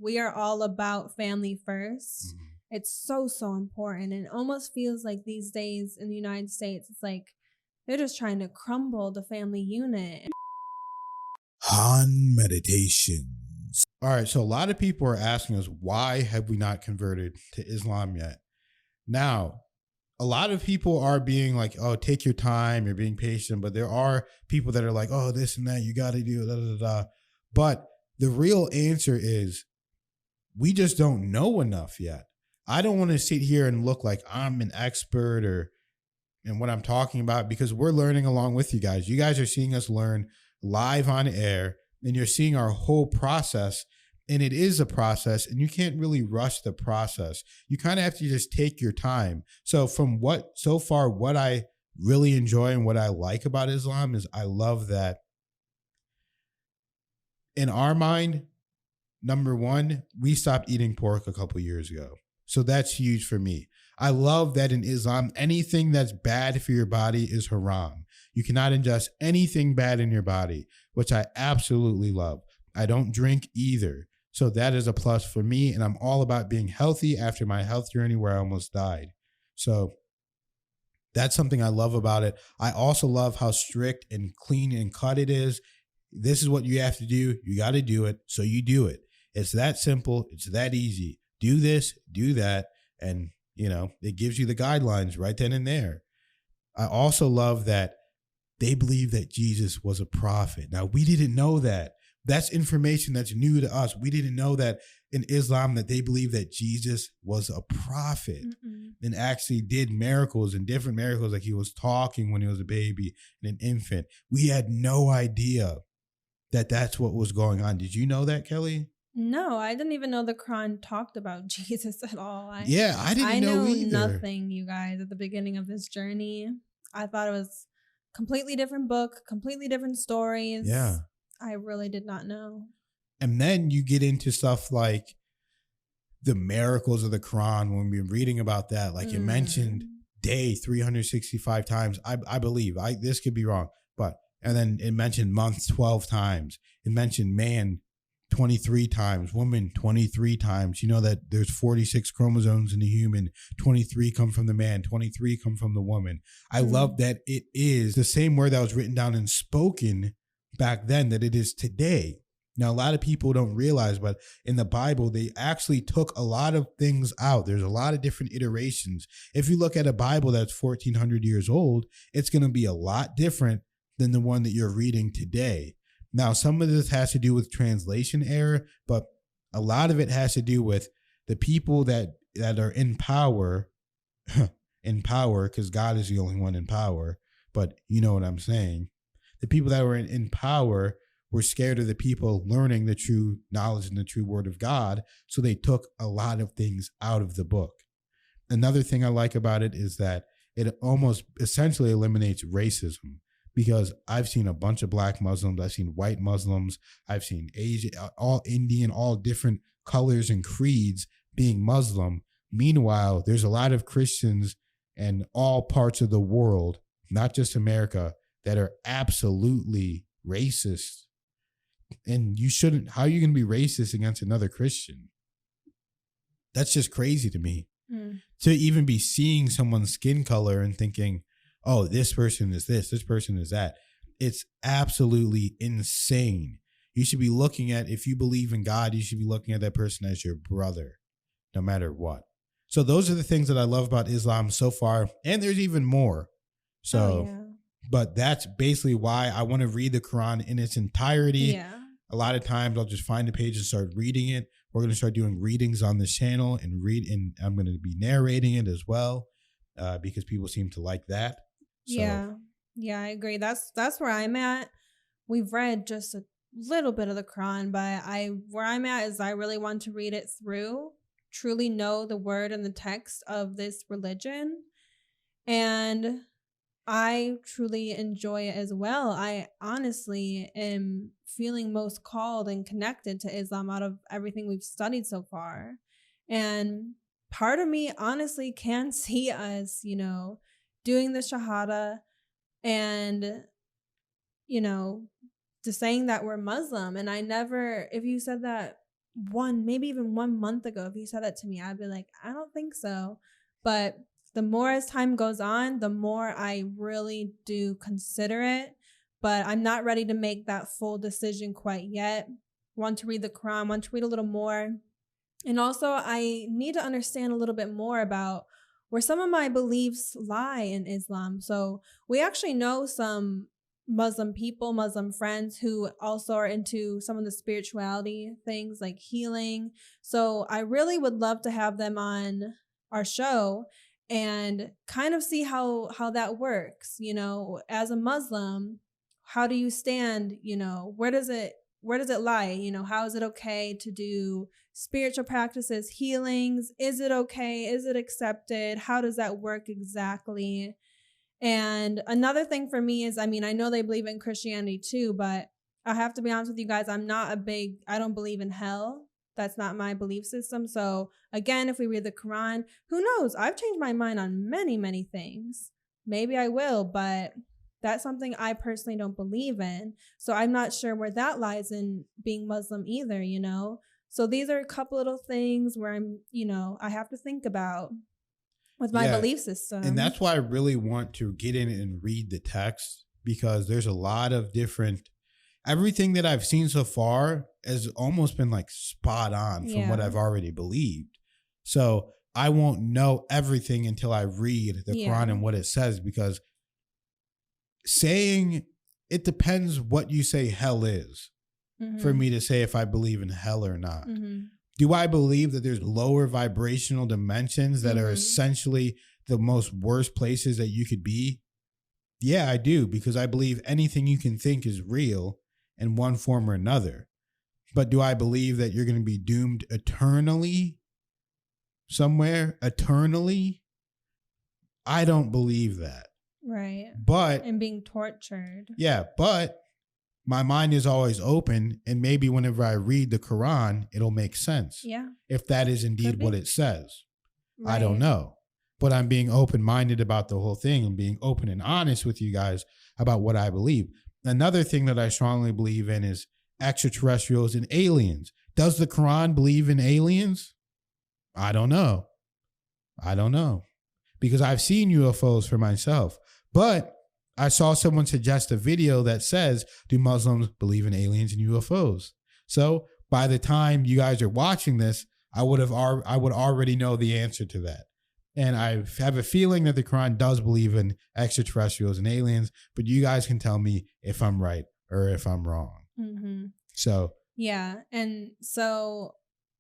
we are all about family first. Mhm. It's so, so important. And it almost feels like these days in the United States, it's like they're just trying to crumble the family unit. Han meditations. All right, so a lot of people are asking us, why have we not converted to Islam yet? Now, a lot of people are being like, oh, take your time, you're being patient, but there are people that are like, oh, this and that, you got to do da da da. But the real answer is we just don't know enough yet. I don't want to sit here and look like I'm an expert or in what I'm talking about, because we're learning along with you guys. You guys are seeing us learn live on air, and you're seeing our whole process. And it is a process, and you can't really rush the process. You kind of have to just take your time. So from what I really enjoy and what I like about Islam is I love that in our mind, number one, we stopped eating pork a couple years ago. So that's huge for me. I love that in Islam, anything that's bad for your body is haram. You cannot ingest anything bad in your body, which I absolutely love. I don't drink either. So that is a plus for me. And I'm all about being healthy after my health journey where I almost died. So that's something I love about it. I also love how strict and clean and cut it is. This is what you have to do. You got to do it. So you do it. It's that simple. It's that easy. Do this, do that. And, it gives you the guidelines right then and there. I also love that they believe that Jesus was a prophet. Now, we didn't know that. That's information that's new to us. We didn't know that in Islam that they believe that Jesus was a prophet and actually did miracles and different miracles, like he was talking when he was a baby and an infant. We had no idea that that's what was going on. Did you know that, Kelly? No, I didn't even know the Quran talked about Jesus at all. I didn't know either. Nothing, you guys, at the beginning of this journey. I thought it was a completely different book, completely different stories. Yeah. I really did not know. And then you get into stuff like the miracles of the Quran. When we're reading about that, like it mentioned day 365 times. I believe, this could be wrong, and then it mentioned month 12 times. It mentioned man 23 times, woman 23 times. You know that there's 46 chromosomes in the human, 23 come from the man, 23 come from the woman. I love that it is the same word that was written down and spoken back then that it is today. Now, a lot of people don't realize, but in the Bible, they actually took a lot of things out. There's a lot of different iterations. If you look at a Bible that's 1,400 years old, it's going to be a lot different than the one that you're reading today. Now, some of this has to do with translation error, but a lot of it has to do with the people that are in power, because God is the only one in power, but you know what I'm saying. The people that were in power were scared of the people learning the true knowledge and the true word of God, so they took a lot of things out of the book. Another thing I like about it is that it almost essentially eliminates racism. Because I've seen a bunch of black Muslims, I've seen white Muslims, I've seen Asian, all Indian, all different colors and creeds being Muslim. Meanwhile, there's a lot of Christians in all parts of the world, not just America, that are absolutely racist. And you shouldn't, how are you going to be racist against another Christian? That's just crazy to me. To even be seeing someone's skin color and thinking, oh, this person is this person is that. It's absolutely insane. You should be looking at, if you believe in God, you should be looking at that person as your brother, no matter what. So those are the things that I love about Islam so far. And there's even more. But that's basically why I want to read the Quran in its entirety. Yeah. A lot of times I'll just find a page and start reading it. We're going to start doing readings on this channel and I'm going to be narrating it as well, because people seem to like that. So. Yeah, I agree. That's where I'm at. We've read just a little bit of the Quran, but where I'm at is I really want to read it through, truly know the word and the text of this religion. And I truly enjoy it as well. I honestly am feeling most called and connected to Islam out of everything we've studied so far. And part of me honestly can see us, doing the Shahada and, just saying that we're Muslim. And if you said that maybe even 1 month ago, if you said that to me, I'd be like, I don't think so. But the more as time goes on, the more I really do consider it. But I'm not ready to make that full decision quite yet. Want to read the Quran, want to read a little more. And also, I need to understand a little bit more about where some of my beliefs lie in Islam. So we actually know some Muslim people, Muslim friends who also are into some of the spirituality things like healing. So I really would love to have them on our show and kind of see how that works. You know, as a Muslim, how do you stand? You know, where does it lie? You know, how is it okay to do spiritual practices, healings? Is it okay? Is it accepted? How does that work exactly? And another thing for me is, I mean, I know they believe in Christianity too, but I have to be honest with you guys, I don't believe in hell. That's not my belief system. So again, if we read the Quran, who knows? I've changed my mind on many, many things. Maybe I will, but that's something I personally don't believe in. So I'm not sure where that lies in being Muslim either, you know? So these are a couple little things where I have to think about with my belief system. And that's why I really want to get in and read the text, because there's a lot of different, everything that I've seen so far has almost been like spot on from what I've already believed. So I won't know everything until I read the Quran and what it says, because saying it depends what you say hell is for me to say if I believe in hell or not. Do I believe that there's lower vibrational dimensions that are essentially the most worst places that you could be? Yeah, I do, because I believe anything you can think is real in one form or another. But do I believe that you're going to be doomed eternally somewhere? Eternally? I don't believe that. Right. But and being tortured. Yeah, but my mind is always open, and maybe whenever I read the Quran, it'll make sense. Yeah. If that is indeed what it says. Right. I don't know. But I'm being open-minded about the whole thing and being open and honest with you guys about what I believe. Another thing that I strongly believe in is extraterrestrials and aliens. Does the Quran believe in aliens? I don't know. Because I've seen UFOs for myself. But I saw someone suggest a video that says, do Muslims believe in aliens and UFOs? So by the time you guys are watching this, I would already know the answer to that. And I have a feeling that the Quran does believe in extraterrestrials and aliens, but you guys can tell me if I'm right or if I'm wrong. So. Yeah. And so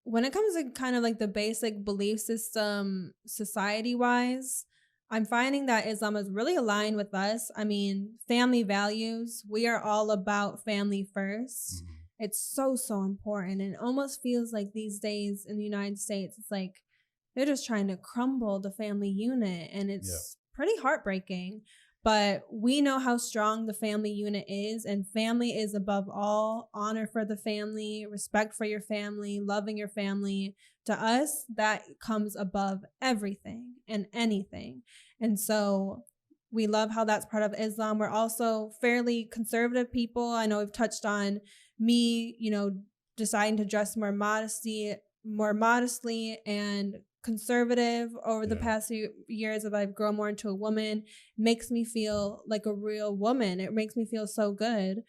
when it comes to kind of like the basic belief system, society-wise, I'm finding that Islam is really aligned with us. I mean, family values, we are all about family first. It's so, so important. And it almost feels like these days in the United States, it's like they're just trying to crumble the family unit. And it's pretty heartbreaking. But we know how strong the family unit is, and family is above all. Honor for the family, respect for your family, loving your family. To us, that comes above everything and anything. And so we love how that's part of Islam. We're also fairly conservative people. I know we've touched on me, deciding to dress more modestly and conservative over the past few years as I've grown more into a woman. Makes me feel like a real woman. It makes me feel so good.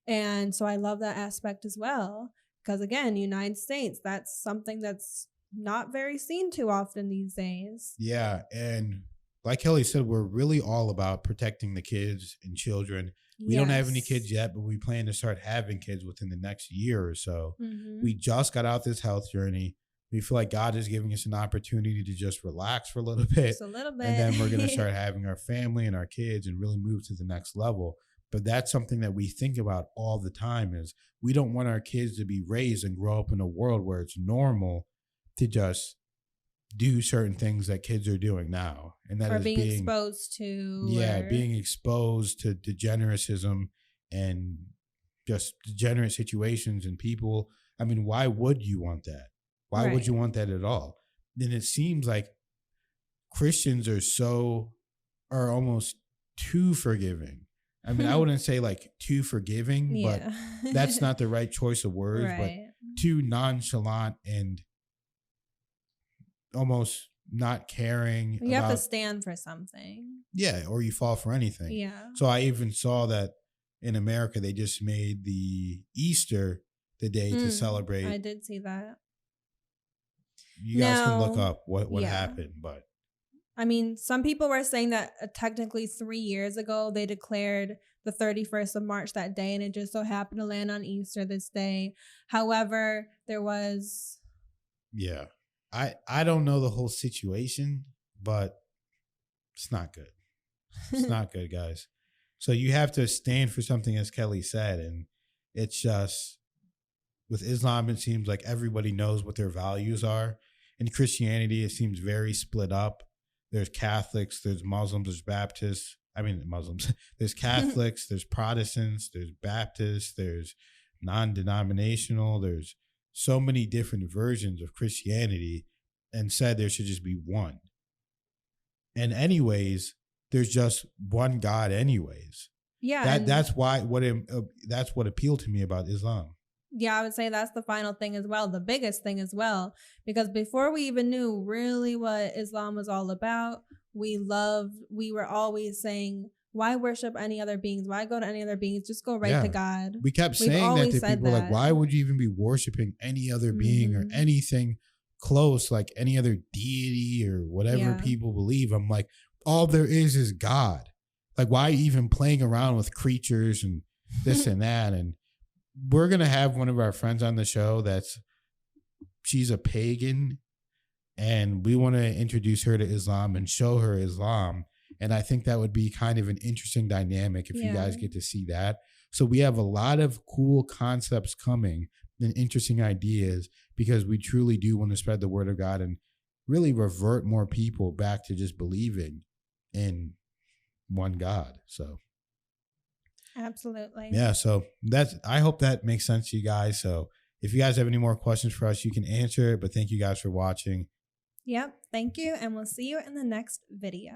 And so I love that aspect as well. Because again, United States, that's something that's not very seen too often these days. Yeah. And like Kelly said, we're really all about protecting the kids and children. We don't have any kids yet, but we plan to start having kids within the next year or so. We just got out this health journey. We feel like God is giving us an opportunity to just relax for a little bit. Just a little bit. And then we're going to start having our family and our kids and really move to the next level. But that's something that we think about all the time, is we don't want our kids to be raised and grow up in a world where it's normal to just do certain things that kids are doing now. And that or is being exposed to. Yeah, being exposed to degeneracism and just degenerate situations and people. I mean, why would you want that? Why would you want that at all? Then it seems like Christians are almost too forgiving. I mean, I wouldn't say like too forgiving, but that's not the right choice of words. But too nonchalant and almost not caring. You have to stand for something. Yeah, or you fall for anything. Yeah. So I even saw that in America, they just made the Easter the day to celebrate. I did see that. You guys can look up what happened, but I mean, some people were saying that technically 3 years ago, they declared the 31st of March that day, and it just so happened to land on Easter this day. However, there was... Yeah. I don't know the whole situation, but it's not good. It's not good, guys. So you have to stand for something, as Kelly said, and it's just, with Islam, it seems like everybody knows what their values are. In Christianity, it seems very split up. There's Catholics, there's Muslims, there's Baptists. I mean, Muslims. There's Catholics, there's Protestants, there's Baptists, there's non-denominational. There's so many different versions of Christianity, and said there should just be one. And anyways, there's just one God anyways. Yeah. That's what appealed to me about Islam. Yeah, I would say that's the final thing as well, the biggest thing as well, because before we even knew really what Islam was all about, we were always saying, why worship any other beings? Why go to any other beings? Just go right to God. We kept saying that to people, like, why would you even be worshiping any other being or anything close, like any other deity or whatever people believe? I'm like, all there is God. Like, why even playing around with creatures and this and that? And we're going to have one of our friends on the show she's a pagan, and we want to introduce her to Islam and show her Islam. And I think that would be kind of an interesting dynamic if you guys get to see that. So we have a lot of cool concepts coming and interesting ideas, because we truly do want to spread the word of God and really revert more people back to just believing in one God. So absolutely. Yeah, so I hope that makes sense to you guys. So if you guys have any more questions for us, you can answer it. But thank you guys for watching. Yep. Thank you. And we'll see you in the next video.